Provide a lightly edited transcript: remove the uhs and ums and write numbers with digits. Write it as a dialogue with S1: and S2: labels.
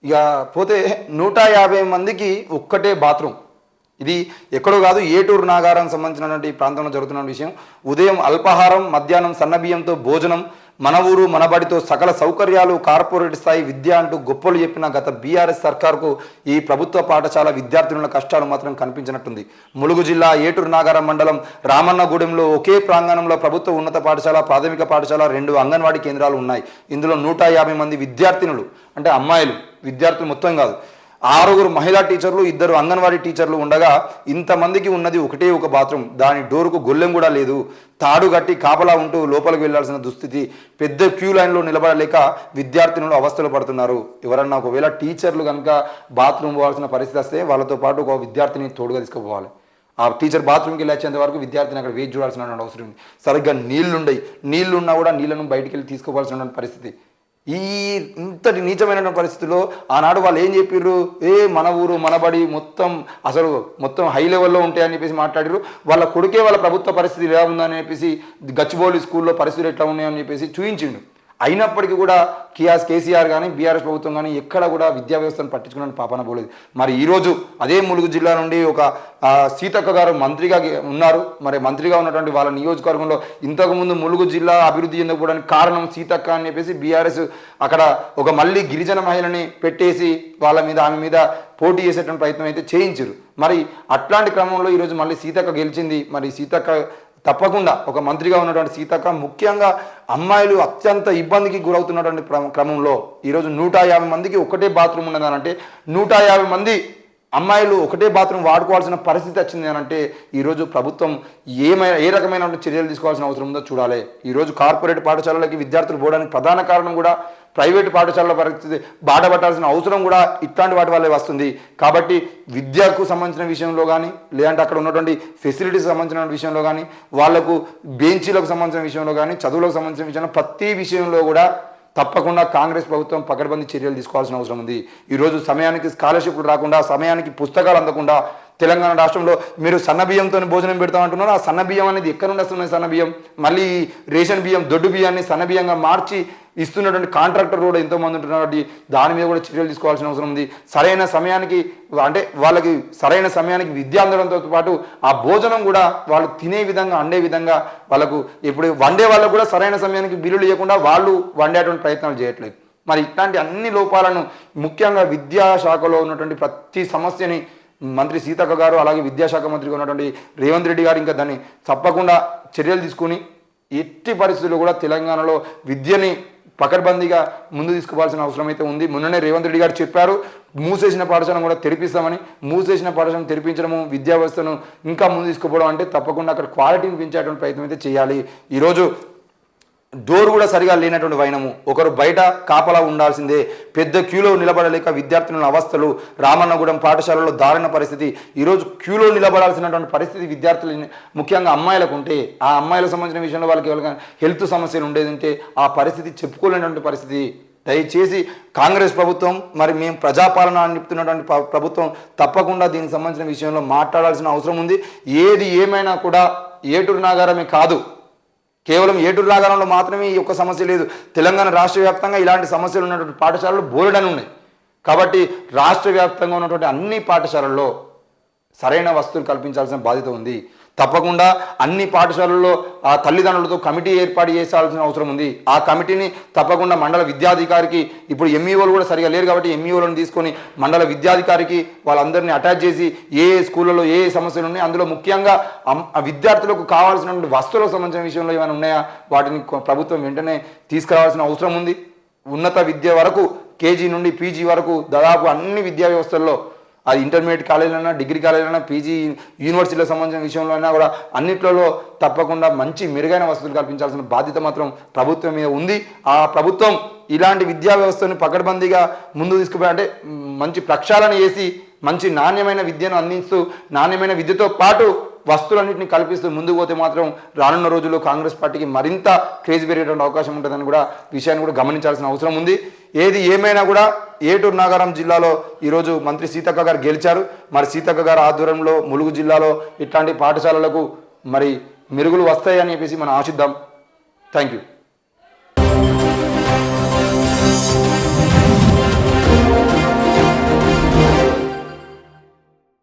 S1: ఇక పోతే 150 మందికి ఒక్కటే బాత్రూమ్. ఇది ఎక్కడో కాదు, ఏటూరు నాగారం సంబంధించినటువంటి ప్రాంతంలో జరుగుతున్న విషయం. ఉదయం అల్పాహారం, మధ్యాహ్నం సన్నబియ్యంతో భోజనం, మన ఊరు మనబడితో సకల సౌకర్యాలు, కార్పొరేట్ స్థాయి విద్య అంటూ గొప్పలు చెప్పిన గత బీఆర్ఎస్ సర్కార్కు ఈ ప్రభుత్వ పాఠశాల విద్యార్థినుల కష్టాలు మాత్రం కనిపించినట్టుంది. ములుగు జిల్లా ఏటూరు నాగారం మండలం రామన్నగూడెంలో ఒకే ప్రాంగణంలో ప్రభుత్వ ఉన్నత పాఠశాల, ప్రాథమిక పాఠశాల, 2 అంగన్వాడీ కేంద్రాలు ఉన్నాయి. ఇందులో 150 మంది విద్యార్థినులు, అంటే అమ్మాయిలు విద్యార్థులు మొత్తం కాదు, 6 మహిళా టీచర్లు, 2 అంగన్వాడీ టీచర్లు ఉండగా ఇంతమందికి ఉన్నది ఒకటే ఒక బాత్రూమ్. దాని డోరుకు గొల్లెం కూడా లేదు. తాడు కట్టి కాపలా ఉంటూ లోపలికి వెళ్లాల్సిన దుస్థితి. పెద్ద క్యూ లైన్లో నిలబడలేక విద్యార్థినులు అవస్థలు పడుతున్నారు. ఎవరన్నా ఒకవేళ టీచర్లు కనుక బాత్రూమ్ పోవాల్సిన పరిస్థితి వస్తే వాళ్ళతో పాటు ఒక విద్యార్థిని తోడుగా తీసుకుపోవాలి. ఆ టీచర్ బాత్రూమ్కి వెళ్ళి వచ్చేంత వరకు విద్యార్థిని అక్కడ వేచి చూడాల్సిన అవసరం ఉంది. సరిగ్గా నీళ్లుండయి, నీళ్లున్నా కూడా నీళ్లను బయటికి వెళ్ళి తీసుకోవాల్సిన పరిస్థితి. ఈ ఇంతటి నీచమైన పరిస్థితుల్లో ఆనాడు వాళ్ళు ఏం చెప్పారు, మన ఊరు మనబడి మొత్తం హై లెవెల్లో ఉంటాయని చెప్పేసి మాట్లాడారు. వాళ్ళ కొడుకే వాళ్ళ ప్రభుత్వ పరిస్థితి ఎలా ఉందని చెప్పేసి, గచ్చిబౌలి స్కూల్లో పరిస్థితులు ఎట్లా ఉన్నాయని చెప్పేసి చూపించిండు. అయినప్పటికీ కూడా కేసీఆర్ కానీ బీఆర్ఎస్ ప్రభుత్వం కానీ ఎక్కడ కూడా విద్యా వ్యవస్థను పట్టించుకున్న పాపన పోలేదు. మరి ఈరోజు అదే ములుగు జిల్లా నుండి ఒక సీతక్క గారు మంత్రిగా ఉన్నారు. మరి మంత్రిగా ఉన్నటువంటి వాళ్ళ నియోజకవర్గంలో ఇంతకుముందు ములుగు జిల్లా అభివృద్ధి చెందకపోవడానికి కారణం సీతక్క అని చెప్పేసి బీఆర్ఎస్ అక్కడ ఒక మళ్ళీ గిరిజన మహిళని పెట్టేసి ఆమె మీద పోటీ చేసేటువంటి ప్రయత్నం అయితే చేయించారు. మరి అట్లాంటి క్రమంలో ఈరోజు మళ్ళీ సీతక్క గెలిచింది. మరి సీతక్క తప్పకుండా ఒక మంత్రిగా ఉన్నటువంటి సీతక్క ముఖ్యంగా అమ్మాయిలు అత్యంత ఇబ్బందికి గురవుతున్నటువంటి క్రమంలో ఈరోజు 150 మందికి ఒకటే బాత్రూమ్ ఉన్నదనంటే, 150 మంది అమ్మాయిలు ఒకటే బాత్రూమ్ వాడుకోవాల్సిన పరిస్థితి వచ్చింది అని అంటే ఈరోజు ప్రభుత్వం ఏ రకమైన చర్యలు తీసుకోవాల్సిన అవసరం ఉందో చూడాలి. ఈరోజు కార్పొరేట్ పాఠశాలలకి విద్యార్థులు పోవడానికి ప్రధాన కారణం కూడా ప్రైవేటు పాఠశాలల పరిస్థితి బాధపడాల్సిన అవసరం కూడా ఇట్లాంటి వాటి వల్లే వస్తుంది. కాబట్టి విద్యకు సంబంధించిన విషయంలో కానీ, లేదంటే అక్కడ ఉన్నటువంటి ఫెసిలిటీస్ సంబంధించిన విషయంలో కానీ, వాళ్లకు బెంచీలకు సంబంధించిన విషయంలో కానీ, చదువులకు సంబంధించిన విషయంలో ప్రతి విషయంలో కూడా తప్పకుండా కాంగ్రెస్ ప్రభుత్వం పకడ్బందీ చర్యలు తీసుకోవాల్సిన అవసరం ఉంది. ఈరోజు సమయానికి స్కాలర్షిప్లు రాకుండా, సమయానికి పుస్తకాలు అందకుండా, తెలంగాణ రాష్ట్రంలో మీరు సన్నబియ్యంతో భోజనం పెడతామంటున్నారు. ఆ సన్నబియ్యం అనేది ఎక్కడ నుండి వస్తున్నాయి? సన్నబియ్యం మళ్ళీ రేషన్ బియ్యం, దొడ్డు బియ్యాన్ని సన్నబియ్యంగా మార్చి ఇస్తున్నటువంటి కాంట్రాక్టర్ కూడా ఎంతోమంది ఉంటున్నారు. దాని మీద కూడా చర్యలు తీసుకోవాల్సిన అవసరం ఉంది. సరైన సమయానికి అంటే వాళ్ళకి సరైన సమయానికి విద్య అందడంతో పాటు ఆ భోజనం కూడా వాళ్ళు తినే విధంగా, అండే విధంగా వాళ్ళకు ఇప్పుడు వండే వాళ్ళకు కూడా సరైన సమయానికి బిల్లులు ఇవ్వకుండా వాళ్ళు వండేటువంటి ప్రయత్నాలు చేయట్లేదు. మరి ఇట్లాంటి అన్ని లోపాలను ముఖ్యంగా విద్యాశాఖలో ఉన్నటువంటి ప్రతి సమస్యని మంత్రి సీతక్క గారు, అలాగే విద్యాశాఖ మంత్రిగా ఉన్నటువంటి రేవంత్ రెడ్డి గారు ఇంకా దాన్ని తప్పకుండా చర్యలు తీసుకుని ఎట్టి పరిస్థితుల్లో కూడా తెలంగాణలో విద్యని పకడ్బందీగా ముందు తీసుకోవాల్సిన అవసరం అయితే ఉంది. మొన్ననే రేవంత్ రెడ్డి గారు చెప్పారు, మూసేసిన పాఠశాలను కూడా తెరిపిస్తామని. మూసేసిన పాఠశాలను తెరిపించడము, విద్యా వ్యవస్థను ఇంకా ముందు తీసుకుపోవడం అంటే తప్పకుండా అక్కడ క్వాలిటీని పెంచేటువంటి ప్రయత్నం అయితే చేయాలి. ఈరోజు డోర్ కూడా సరిగా లేనటువంటి వైనము, ఒకరు బయట కాపలా ఉండాల్సిందే, పెద్ద క్యూలో నిలబడలేక విద్యార్థుల అవస్థలు, రామన్నగూడెం పాఠశాలలో దారుణ పరిస్థితి. ఈరోజు క్యూలో నిలబడాల్సినటువంటి పరిస్థితి విద్యార్థులు ముఖ్యంగా అమ్మాయిలకు ఉంటే, ఆ అమ్మాయిలకు సంబంధించిన విషయంలో వాళ్ళకి ఎవరికైనా హెల్త్ సమస్యలు ఉండేది ఉంటే ఆ పరిస్థితి చెప్పుకోలేనటువంటి పరిస్థితి. దయచేసి కాంగ్రెస్ ప్రభుత్వం, మరి మేము ప్రజాపాలన అని చెప్తున్నటువంటి ప్రభుత్వం తప్పకుండా దీనికి సంబంధించిన విషయంలో మాట్లాడాల్సిన అవసరం ఉంది. ఏది ఏమైనా కూడా ఏటూరు నాగారమే కాదు, కేవలం ఏటూరు నాగారంలో మాత్రమే ఈ యొక్క సమస్య లేదు. తెలంగాణ రాష్ట్ర వ్యాప్తంగా ఇలాంటి సమస్యలు ఉన్నటువంటి పాఠశాలలు బోలెడని ఉన్నాయి. కాబట్టి రాష్ట్ర వ్యాప్తంగా ఉన్నటువంటి అన్ని పాఠశాలల్లో సరైన వస్తువులు కల్పించాల్సిన బాధ్యత ఉంది. తప్పకుండా అన్ని పాఠశాలల్లో ఆ తల్లిదండ్రులతో కమిటీ ఏర్పాటు చేయాల్సిన అవసరం ఉంది. ఆ కమిటీని తప్పకుండా మండల విద్యాధికారికి, ఇప్పుడు ఎంఈఓలు కూడా సరిగా లేరు కాబట్టి ఎంఈఓలను తీసుకొని మండల విద్యాధికారికి వాళ్ళందరినీ అటాచ్ చేసి ఏ స్కూళ్ళలో ఏ సమస్యలు ఉన్నాయి, అందులో ముఖ్యంగా విద్యార్థులకు కావాల్సినటువంటి వస్తువులకు సంబంధించిన విషయంలో ఏమైనా ఉన్నాయా వాటిని ప్రభుత్వం వెంటనే తీసుకురావాల్సిన అవసరం ఉంది. ఉన్నత విద్య వరకు కేజీ నుండి పీజీ వరకు దాదాపు అన్ని విద్యా వ్యవస్థల్లో, అది ఇంటర్మీడియట్ కాలేజీలైనా, డిగ్రీ కాలేజీలైనా, పీజీ యూనివర్సిటీలకు సంబంధించిన విషయంలో అయినా కూడా అన్నిట్లలో తప్పకుండా మంచి మెరుగైన వసతులు కల్పించాల్సిన బాధ్యత మాత్రం ప్రభుత్వం మీద ఉంది. ఆ ప్రభుత్వం ఇలాంటి విద్యా వ్యవస్థను పకడ్బందీగా ముందు తీసుకుపోయి అంటే మంచి ప్రక్షాళన చేసి మంచి నాణ్యమైన విద్యను అందిస్తూ, నాణ్యమైన విద్యతో పాటు వస్తువులన్నింటినీ కల్పిస్తూ ముందుకు పోతే మాత్రం రానున్న రోజుల్లో కాంగ్రెస్ పార్టీకి మరింత క్రేజ్ పెరిగేటువంటి అవకాశం ఉంటుందని కూడా విషయాన్ని కూడా గమనించాల్సిన అవసరం ఉంది. ఏది ఏమైనా కూడా ఏటూరు నాగారం జిల్లాలో ఈరోజు మంత్రి సీతక్క గారు గెలిచారు. మరి సీతక్క గారు ఆధ్వర్యంలో ములుగు జిల్లాలో ఇట్లాంటి పాఠశాలలకు మరి మెరుగులు వస్తాయని చెప్పేసి మనం ఆశిద్దాం. Thank you.